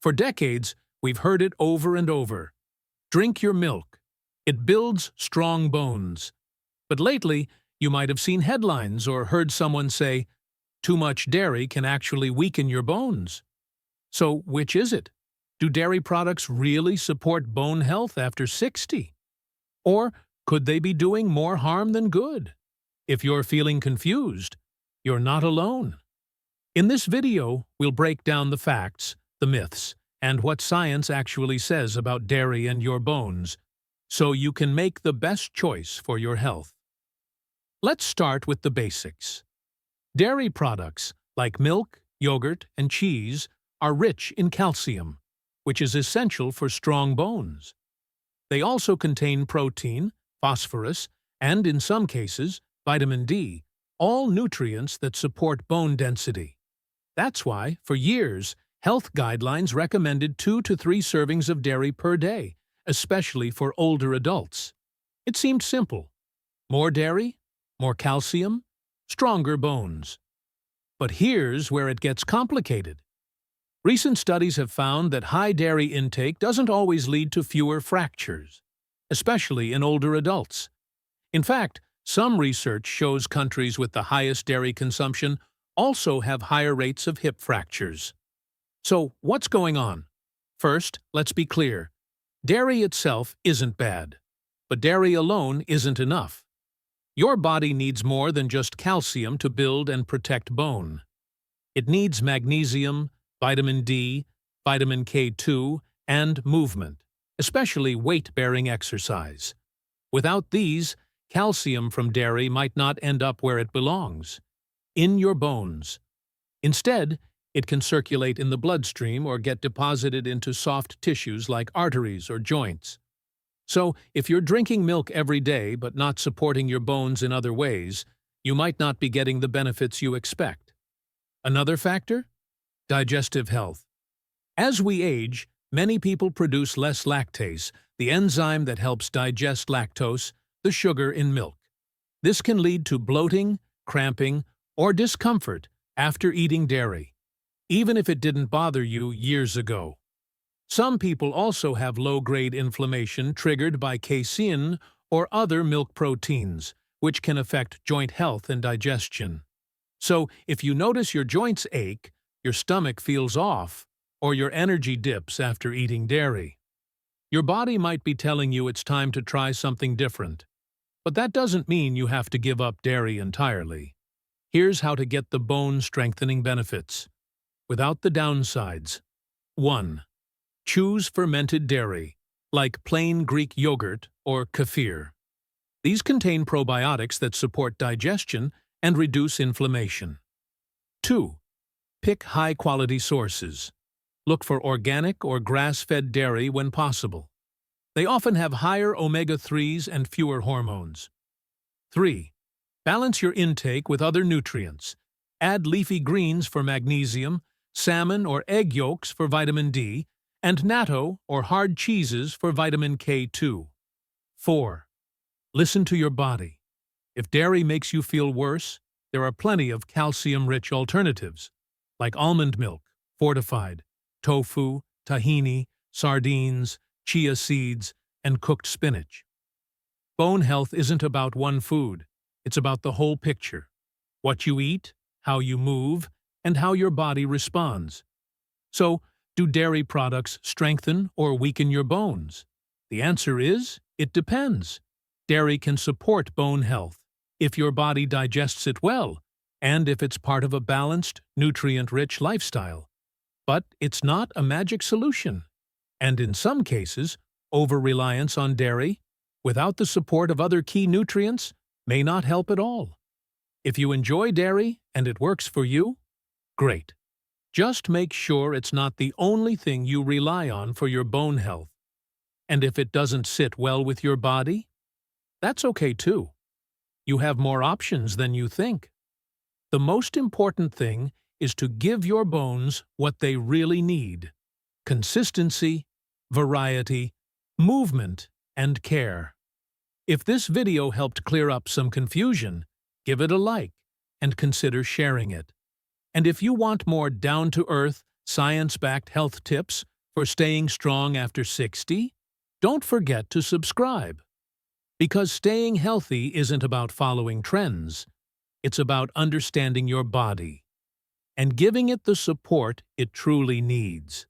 For decades, we've heard it over and over. Drink your milk. It builds strong bones. But lately, you might have seen headlines or heard someone say, too much dairy can actually weaken your bones. So which is it? Do dairy products really support bone health after 60? Or could they be doing more harm than good? If you're feeling confused, you're not alone. In this video, we'll break down the facts, the myths, and what science actually says about dairy and your bones, so you can make the best choice for your health. Let's start with the basics. Dairy products, like milk, yogurt, and cheese, are rich in calcium, which is essential for strong bones. They also contain protein, phosphorus, and, in some cases, vitamin D, all nutrients that support bone density. That's why, for years, health guidelines recommended 2 to 3 servings of dairy per day, especially for older adults. It seemed simple. More dairy, more calcium, stronger bones. But here's where it gets complicated. Recent studies have found that high dairy intake doesn't always lead to fewer fractures, especially in older adults. In fact, some research shows countries with the highest dairy consumption also have higher rates of hip fractures. So, what's going on? First, let's be clear. Dairy itself isn't bad, but dairy alone isn't enough. Your body needs more than just calcium to build and protect bone. It needs magnesium, vitamin D, vitamin K2, and movement, especially weight-bearing exercise. Without these, calcium from dairy might not end up where it belongs, in your bones. Instead, it can circulate in the bloodstream or get deposited into soft tissues like arteries or joints. So, if you're drinking milk every day but not supporting your bones in other ways, you might not be getting the benefits you expect. Another factor? Digestive health. As we age, many people produce less lactase, the enzyme that helps digest lactose, the sugar in milk. This can lead to bloating, cramping, or discomfort after eating dairy, even if it didn't bother you years ago. Some people also have low-grade inflammation triggered by casein or other milk proteins, which can affect joint health and digestion. So, if you notice your joints ache, your stomach feels off, or your energy dips after eating dairy, your body might be telling you it's time to try something different. But that doesn't mean you have to give up dairy entirely. Here's how to get the bone-strengthening benefits, without the downsides. 1. Choose fermented dairy, like plain Greek yogurt or kefir. These contain probiotics that support digestion and reduce inflammation. 2. Pick high-quality sources. Look for organic or grass-fed dairy when possible. They often have higher omega-3s and fewer hormones. 3. Balance your intake with other nutrients. Add leafy greens for magnesium, salmon or egg yolks for vitamin D, and natto or hard cheeses for vitamin K2. 4. Listen to your body. If dairy makes you feel worse, there are plenty of calcium-rich alternatives, like almond milk, fortified, tofu, tahini, sardines, chia seeds, and cooked spinach. Bone health isn't about one food. It's about the whole picture. What you eat, how you move, and how your body responds. So, do dairy products strengthen or weaken your bones? The answer is, it depends. Dairy can support bone health if your body digests it well, and if it's part of a balanced, nutrient-rich lifestyle. But it's not a magic solution. And in some cases, over-reliance on dairy, without the support of other key nutrients, may not help at all. If you enjoy dairy and it works for you, great. Just make sure it's not the only thing you rely on for your bone health. And if it doesn't sit well with your body, that's okay too. You have more options than you think. The most important thing is to give your bones what they really need: consistency, variety, movement, and care. If this video helped clear up some confusion, give it a like and consider sharing it. And if you want more down-to-earth, science-backed health tips For staying strong after 60, don't forget to subscribe. Because staying healthy isn't about following trends, it's about understanding your body and giving it the support it truly needs.